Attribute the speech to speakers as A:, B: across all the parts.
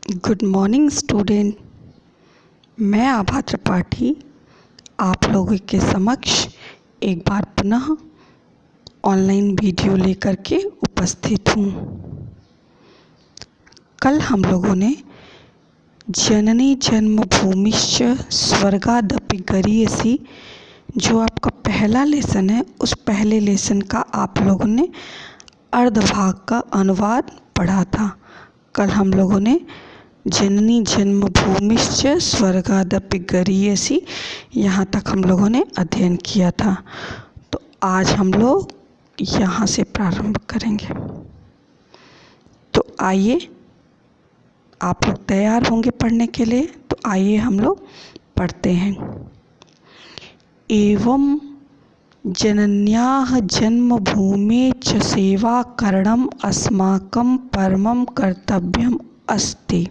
A: Good morning student. मैं आभा त्रिपाठी आप लोगों के समक्ष एक बार पुनः ऑनलाइन वीडियो लेकर के उपस्थित हूँ। कल हम लोगों ने जननी जन्मभूमिश्च स्वर्गादपि गरीयसी जो आपका पहला लेसन है, उस पहले लेसन का आप लोगों ने अर्धभाग का अनुवाद पढ़ा था। कल हम लोगों ने जननी जन्मभूमिश्च स्वर्गादपि गरीयसी यहाँ तक हम लोगों ने अध्ययन किया था। तो आज हम लोग यहाँ से प्रारंभ करेंगे। तो आइए, आप लोग तैयार होंगे पढ़ने के लिए, तो आइए हम लोग पढ़ते हैं। एवं जनन्याः जन्मभूमे च सेवा करणम् अस्माकं परमं कर्तव्यम् अस्ति।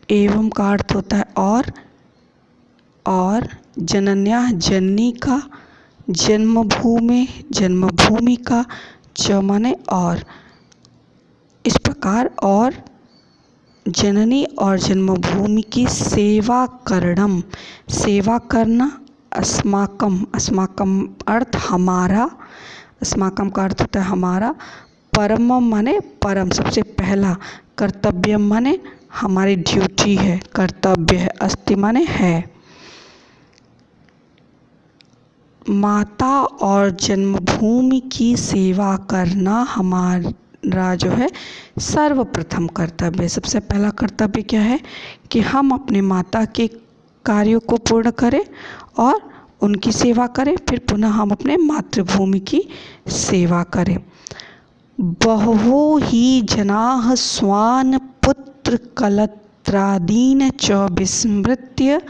A: एवं का अर्थ होता है और जनन्याः जननी का, जन्मभूमि का, च माने और, इस प्रकार और जननी और जन्मभूमि की सेवा करणम, सेवा करना, अस्माकम अर्थ हमारा, अस्माकम का अर्थ होता है हमारा, परमम माने परम सबसे पहला, कर्तव्यम माने हमारी ड्यूटी है, कर्तव्य है, अस्ति माने है। माता और जन्मभूमि की सेवा करना हमारा जो है सर्वप्रथम कर्तव्य। सबसे पहला कर्तव्य क्या है कि हम अपने माता के कार्यों को पूर्ण करें और उनकी सेवा करें, फिर पुनः हम अपने मातृभूमि की सेवा करें। बहवो ही जनाः स्वान् पुत्र कलत्रादीन् च विस्मृत्य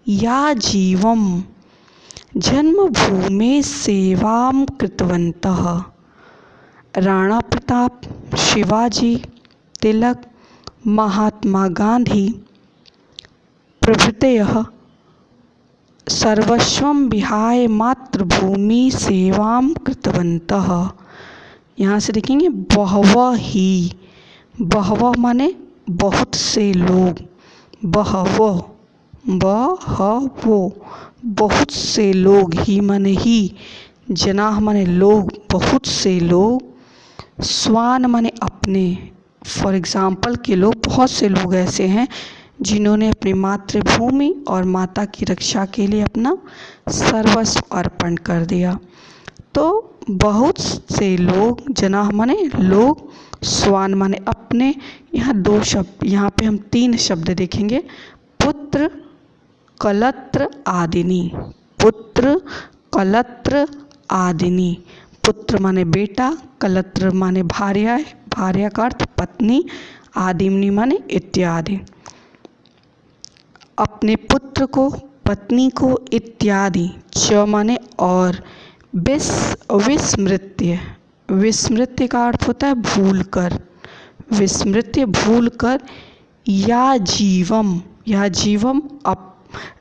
A: या जीवं जन्मभूमे सेवां कृतवन्तः। राणा प्रताप, शिवाजी, तिलक, महात्मा गांधी प्रभृतयः सर्वस्वं विहाय मातृभूमि सेवां कृतवन्तः। यहाँ से देखेंगे बहवः ही, बहवः माने बहुत से लोग, बहवः बहुत से लोग, ही माने ही, जनाह माने लोग, बहुत से लोग, स्वान माने अपने, फॉर एग्ज़ाम्पल के लोग, बहुत से लोग ऐसे हैं जिन्होंने अपनी मातृभूमि और माता की रक्षा के लिए अपना सर्वस्व अर्पण कर दिया। तो बहुत से लोग, जनाह माने लोग, स्वान माने अपने। यहाँ दो शब्द, यहाँ पे हम तीन शब्द देखेंगे, पुत्र, कलत्र, आदिनी। पुत्र, कलत्र, आदिनी। पुत्र माने बेटा, कलत्र माने भार्या, भार्या का अर्थ पत्नी, आदिनी माने इत्यादि। अपने पुत्र को, पत्नी को, इत्यादि, च माने और, विस्मृत्य, विस्मृत्य का अर्थ होता है भूल कर, विस्मृत्य भूल कर, या जीवम, या जीवम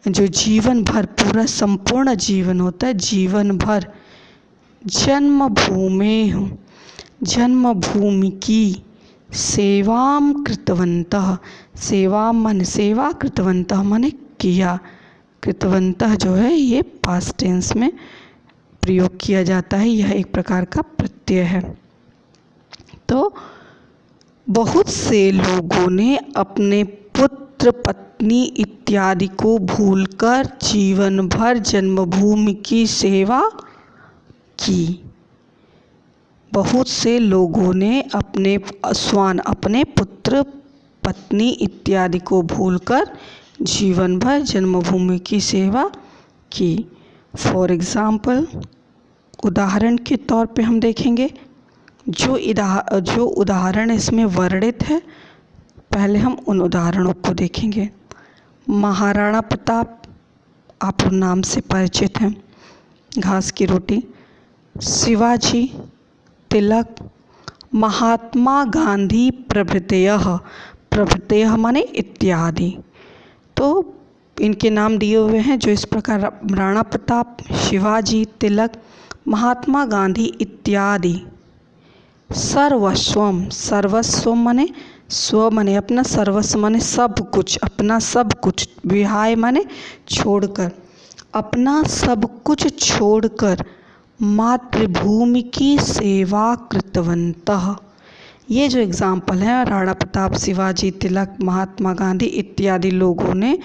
A: जो जीवन भर, पूरा संपूर्ण जीवन होता है, जीवन भर, जन्मभूमेः जन्मभूमि की, सेवां कृतवन्तः, सेवा माने सेवा, कृतवन्तः माने किया। कृतवन्तः जो है ये पास्ट टेंस में प्रयोग किया जाता है, यह एक प्रकार का प्रत्यय है। तो बहुत से लोगों ने अपने पुत्र, पत्नी इत्यादि को भूलकर जीवन भर जन्मभूमि की सेवा की। बहुत से लोगों ने अपने स्वान, अपने पुत्र, पत्नी इत्यादि को भूलकर जीवन भर जन्मभूमि की सेवा की। फॉर एग्ज़ाम्पल, उदाहरण के तौर पे हम देखेंगे, जो उदाहरण इसमें वर्णित है, पहले हम उन उदाहरणों को देखेंगे। महाराणा प्रताप, आप नाम से परिचित हैं, घास की रोटी। शिवाजी, तिलक, महात्मा गांधी प्रभृतयः, प्रभृतयः माने इत्यादि। तो इनके नाम दिए हुए हैं जो इस प्रकार, राणा प्रताप, शिवाजी, तिलक, महात्मा गांधी इत्यादि सर्वस्वम, सर्वस्व माने स्व माने अपना, सर्वस्व माने सब कुछ, अपना सब कुछ, विहाय माने छोड़कर, अपना सब कुछ छोड़कर मातृभूमि की सेवा कृतवन्तः। ये जो एग्जाम्पल है, राणा प्रताप, शिवाजी तिलक, महात्मा गांधी इत्यादि लोगों ने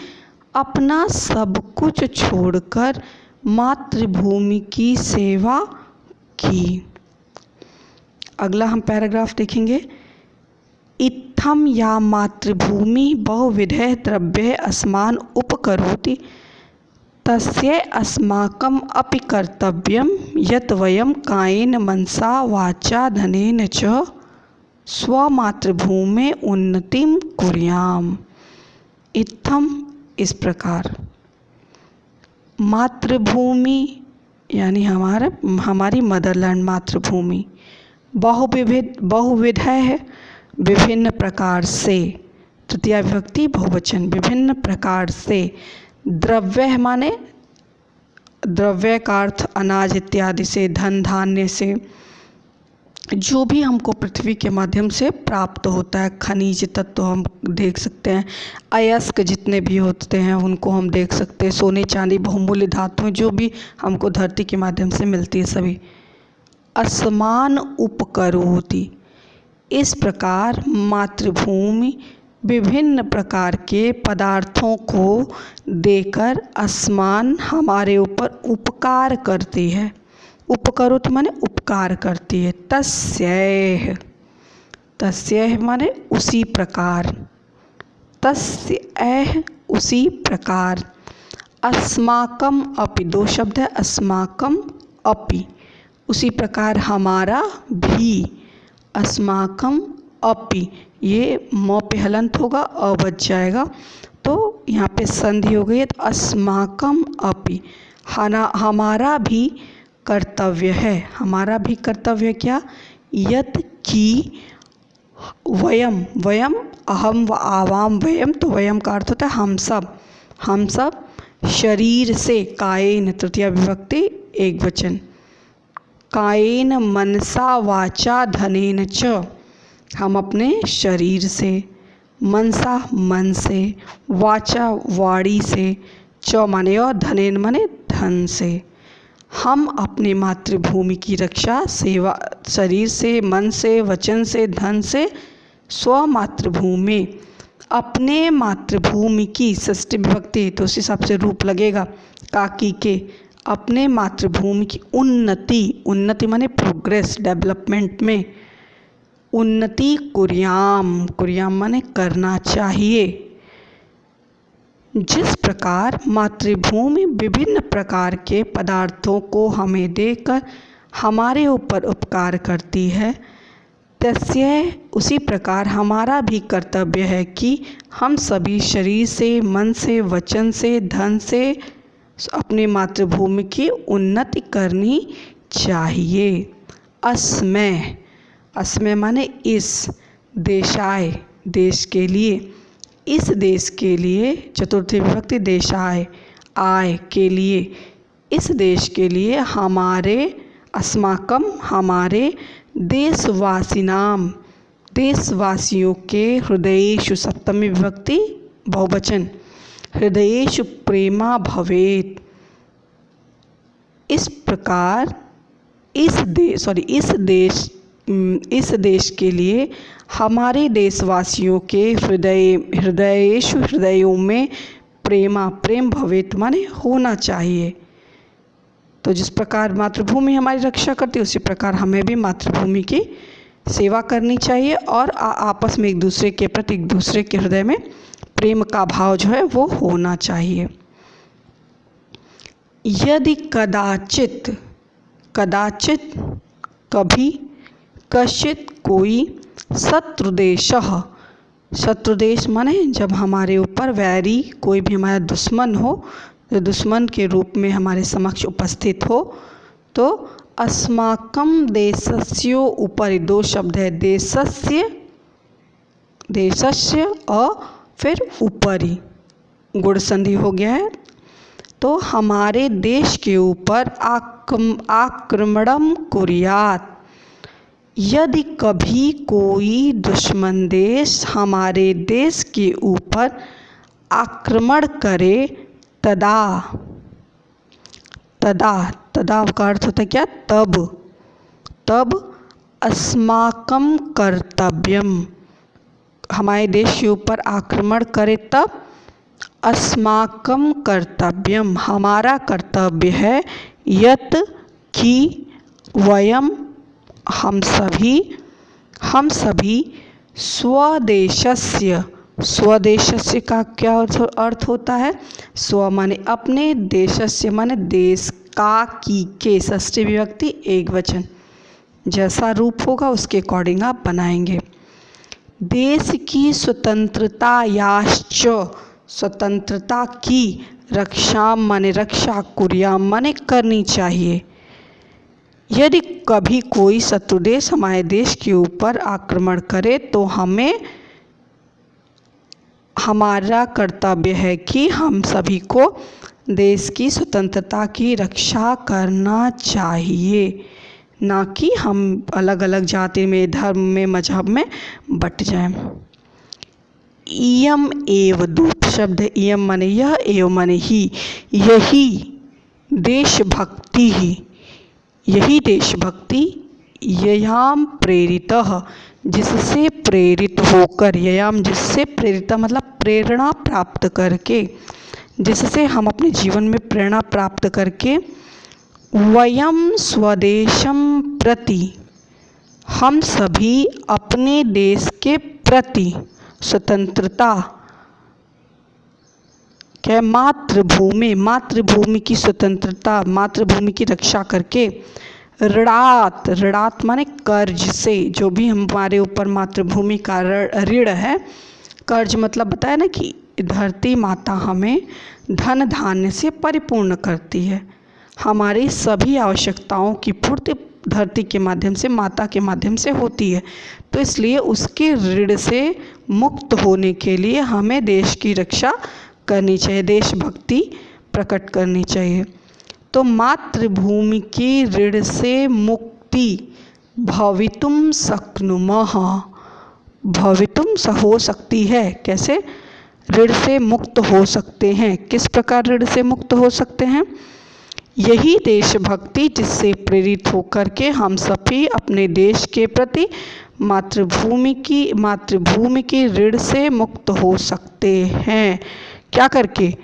A: अपना सब कुछ छोड़कर मातृभूमि की सेवा की। अगला हम पैराग्राफ देखेंगे। इत्थम या मातृभूमि बहुविधः द्रव्ये अस्मान् उपकरोति तस्य अस्माकम् अपि कर्तव्यं यत् वयं कायेन मनसा वाचा धनेन च स्वमातृभूमे उन्नतिं कुर्याम। इत्थम इस प्रकार, मातृभूमि यानी हमारी मदरलैंड मातृभूमि, बहुविध है, विभिन्न प्रकार से, तृतीया विभक्ति बहुवचन, विभिन्न प्रकार से, द्रव्य माने द्रव्य का अर्थ अनाज इत्यादि से, धन धान्य से, जो भी हमको पृथ्वी के माध्यम से प्राप्त होता है, खनिज तत्व हम देख सकते हैं, अयस्क जितने भी होते हैं उनको हम देख सकते हैं, सोने चांदी बहुमूल्य धातुएं जो भी हमको धरती के माध्यम से मिलती है सभी। अस्मान उपकरोति, इस प्रकार मातृभूमि विभिन्न प्रकार के पदार्थों को देकर अस्मान हमारे ऊपर उपकार करती है। उपकरोति माने उपकार करती है। तस्यैह, तस्यैह माने उसी प्रकार, तस्यैह उसी प्रकार, अस्माकम अपि, दो शब्द है, अस्माकम अपि, उसी प्रकार हमारा भी, अस्माकम अपि, ये म पे हलंत होगा, अ बच जाएगा तो यहाँ पे संधि हो गई है, तो अस्माकम अपि, हमारा भी कर्तव्य है, हमारा भी कर्तव्य क्या, यत् की वयम, वयम अहम व आवाम वयम, तो वयम का अर्थ होता है हम सब शरीर से, कायेन तृतीया विभक्ति एक वचन, कायेन मनसा वाचा धनेन च, हम अपने शरीर से, मनसा मन से, वाचा वाणी से, च माने और धनेन माने धन से, हम अपनी मातृभूमि की रक्षा सेवा शरीर से, मन से, वचन से, धन से, स्व मातृभूमि, अपने मातृभूमि की, षष्ठी विभक्ति तो उस हिसाब से रूप लगेगा काकी के, अपने मातृभूमि की उन्नति, उन्नति माने प्रोग्रेस, डेवलपमेंट में, उन्नति कुर्याम, कुर्याम माने करना चाहिए। जिस प्रकार मातृभूमि विभिन्न प्रकार के पदार्थों को हमें देकर हमारे ऊपर उपकार करती है, तस्य उसी प्रकार हमारा भी कर्तव्य है कि हम सभी शरीर से, मन से, वचन से, धन से अपनी मातृभूमि की उन्नति करनी चाहिए। अस्मै, अस्मै माने इस, देशाय देश के लिए, इस देश के लिए, चतुर्थी विभक्ति देशाय आय के लिए, इस देश के लिए हमारे, अस्माकम हमारे, देशवासिनाम देशवासियों के, हृदयेषु सप्तमी विभक्ति बहुवचन, हृदयेषु प्रेमा भवेत्, इस प्रकार इस देश के लिए हमारे देशवासियों के हृदयेषु हृदयों में प्रेमा, प्रेम भवेत् माने होना चाहिए। तो जिस प्रकार मातृभूमि हमारी रक्षा करती है उसी प्रकार हमें भी मातृभूमि की सेवा करनी चाहिए और आपस में एक दूसरे के प्रति, एक दूसरे के हृदय में प्रेम का भाव जो है वो होना चाहिए। यदि कदाचित, कदाचित कभी, कश्चित कोई, शत्रुदेशः, शत्रुदेश माने जब हमारे ऊपर वैरी, कोई भी हमारा दुश्मन हो, तो दुश्मन के रूप में हमारे समक्ष उपस्थित हो, तो अस्माकं देशस्य उपरि, दो शब्द है, देशस्य, देशस्य और फिर उपरि, गुण संधि हो गया है, तो हमारे देश के ऊपर आक्रमणम कुर्यात, यदि कभी कोई दुश्मन देश हमारे देश के ऊपर आक्रमण करे तदा तदा तदा का अर्थ होता है क्या? तब अस्माकं कर्तव्यम, हमारे देश के ऊपर आक्रमण करे तब अस्माकं कर्तव्यम, हमारा कर्तव्य है, यत कि वयम, हम सभी स्वदेशस्य, स्वदेशस्य का क्या अर्थ होता है? स्व माने अपने, देशस्य माने देश का, की के षष्ठी विभक्ति एक वचन, जैसा रूप होगा उसके अकॉर्डिंग आप बनाएंगे। देश की स्वतंत्रता याश्च, स्वतंत्रता की रक्षा माने रक्षा, कुर्याम माने करनी चाहिए। यदि कभी कोई शत्रु देश हमारे देश के ऊपर आक्रमण करे तो हमारा कर्तव्य है कि हम सभी को देश की स्वतंत्रता की रक्षा करना चाहिए, ना कि हम अलग अलग जाति में, धर्म में, मजहब में बट जाएं। इयम एव दूत शब्द, इयम माने यह, एव माने ही, यही देशभक्ति ही, यही देशभक्ति, ययाम प्रेरितः, जिससे प्रेरित होकर, ययाम जिससे, प्रेरित मतलब प्रेरणा प्राप्त करके, जिससे हम अपने जीवन में प्रेरणा प्राप्त करके, वयम स्वदेशम प्रति, हम सभी अपने देश के प्रति, स्वतंत्रता क्या? मातृभूमि, मातृभूमि की स्वतंत्रता, मातृभूमि की रक्षा करके, ऋणात माने कर्ज से, जो भी हमारे ऊपर मातृभूमि का ऋण है, कर्ज मतलब बताया ना कि धरती माता हमें धन धान्य से परिपूर्ण करती है, हमारी सभी आवश्यकताओं की पूर्ति धरती के माध्यम से, माता के माध्यम से होती है। तो इसलिए उसके ऋण से मुक्त होने के लिए हमें देश की रक्षा करनी चाहिए, देशभक्ति प्रकट करनी चाहिए। तो मातृभूमि की ऋण से मुक्ति भवितुम शक्नुमः, भवितुम हो सकती है, कैसे? ऋण से मुक्त हो सकते हैं। किस प्रकार ऋण से मुक्त हो सकते हैं? यही देशभक्ति जिससे प्रेरित होकर के हम सभी अपने देश के प्रति मातृभूमि की ऋण से मुक्त हो सकते हैं। क्या करके?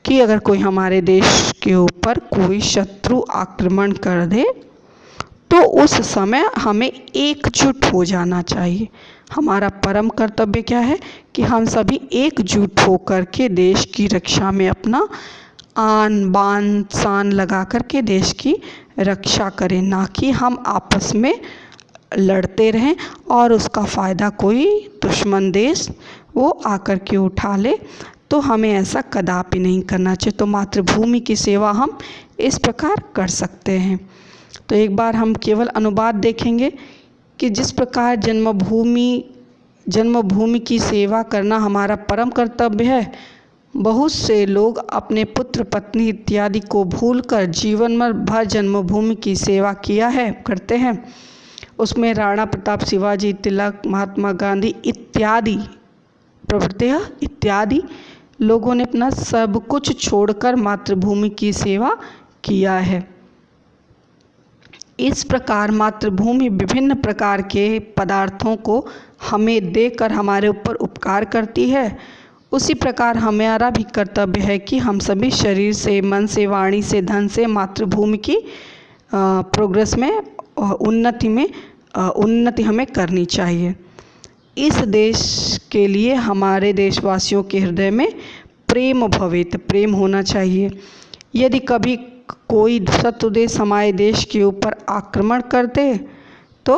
A: कि अगर कोई हमारे देश के ऊपर कोई शत्रु आक्रमण कर दे तो उस समय हमें एकजुट हो जाना चाहिए। हमारा परम कर्तव्य क्या है कि हम सभी एकजुट होकर के देश की रक्षा में अपना आन बान शान लगा करके देश की रक्षा करें, ना कि हम आपस में लड़ते रहें और उसका फ़ायदा कोई दुश्मन देश वो आकर के उठा ले। तो हमें ऐसा कदापि नहीं करना चाहिए। तो मातृभूमि की सेवा हम इस प्रकार कर सकते हैं। तो एक बार हम केवल अनुवाद देखेंगे कि जिस प्रकार जन्मभूमि की सेवा करना हमारा परम कर्तव्य है, बहुत से लोग अपने पुत्र पत्नी इत्यादि को भूलकर जीवन भर जन्मभूमि की सेवा करते हैं। उसमें राणा प्रताप, शिवाजी, तिलक, महात्मा गांधी इत्यादि प्रभृतः इत्यादि लोगों ने अपना सब कुछ छोड़कर मातृभूमि की सेवा किया है। इस प्रकार मातृभूमि विभिन्न प्रकार के पदार्थों को हमें देकर हमारे ऊपर उपकार करती है। उसी प्रकार हमारा भी कर्तव्य है कि हम सभी शरीर से, मन से, वाणी से, धन से मातृभूमि की प्रोग्रेस में, उन्नति हमें करनी चाहिए। इस देश के लिए हमारे देशवासियों के हृदय में प्रेम भवेत, प्रेम होना चाहिए। यदि कभी कोई शत्रु देश हमारे देश के ऊपर आक्रमण करते तो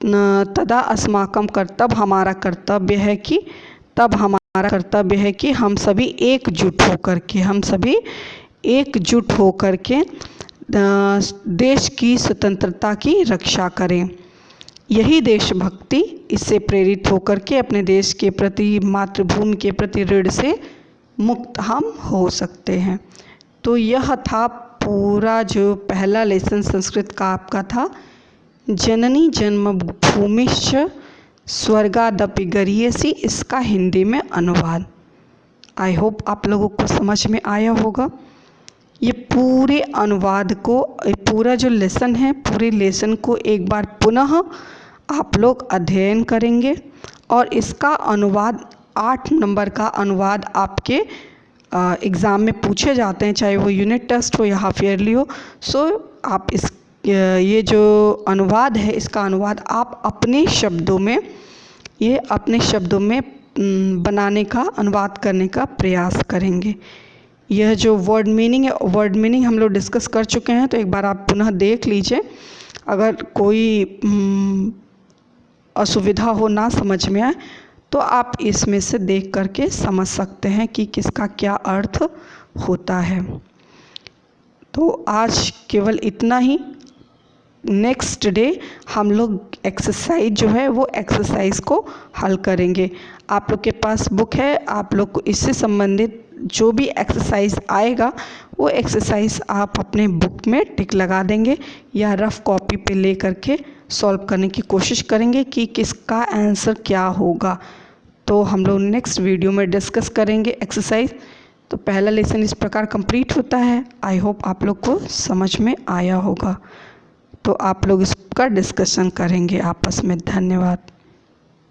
A: तदा अस्माकं तब हमारा कर्तव्य है कि हम सभी एकजुट होकर के देश की स्वतंत्रता की रक्षा करें। यही देशभक्ति, इससे प्रेरित होकर के अपने देश के प्रति, मातृभूमि के प्रति ऋण से मुक्त हम हो सकते हैं। तो यह था पूरा जो पहला लेसन संस्कृत का आपका था, जननी जन्मभूमिश्च स्वर्गादपि गरीयसी, इसका हिंदी में अनुवाद। आई होप आप लोगों को समझ में आया होगा। ये पूरे अनुवाद को, पूरा जो लेसन है, पूरे लेसन को एक बार पुनः आप लोग अध्ययन करेंगे और इसका अनुवाद 8 नंबर का अनुवाद आपके एग्ज़ाम में पूछे जाते हैं, चाहे वो यूनिट टेस्ट हो या हाफ ईयरली हो। सो आप ये जो अनुवाद है, इसका अनुवाद आप अपने शब्दों में, ये अपने शब्दों में बनाने का, अनुवाद करने का प्रयास करेंगे। यह जो वर्ड मीनिंग है, वर्ड मीनिंग हम लोग डिस्कस कर चुके हैं, तो एक बार आप पुनः देख लीजिए। अगर कोई असुविधा हो, ना समझ में आए, तो आप इसमें से देख करके समझ सकते हैं कि किसका क्या अर्थ होता है। तो आज केवल इतना ही। नेक्स्ट डे हम लोग एक्सरसाइज जो है वो एक्सरसाइज को हल करेंगे। आप लोग के पास बुक है, आप लोग को इससे संबंधित जो भी एक्सरसाइज आएगा वो एक्सरसाइज आप अपने बुक में टिक लगा देंगे या रफ़ कॉपी पे ले करके सॉल्व करने की कोशिश करेंगे कि किसका आंसर क्या होगा। तो हम लोग नेक्स्ट वीडियो में डिस्कस करेंगे एक्सरसाइज। तो पहला लेसन इस प्रकार कंप्लीट होता है। आई होप आप लोग को समझ में आया होगा। तो आप लोग इसका डिस्कशन करेंगे आपस में। धन्यवाद।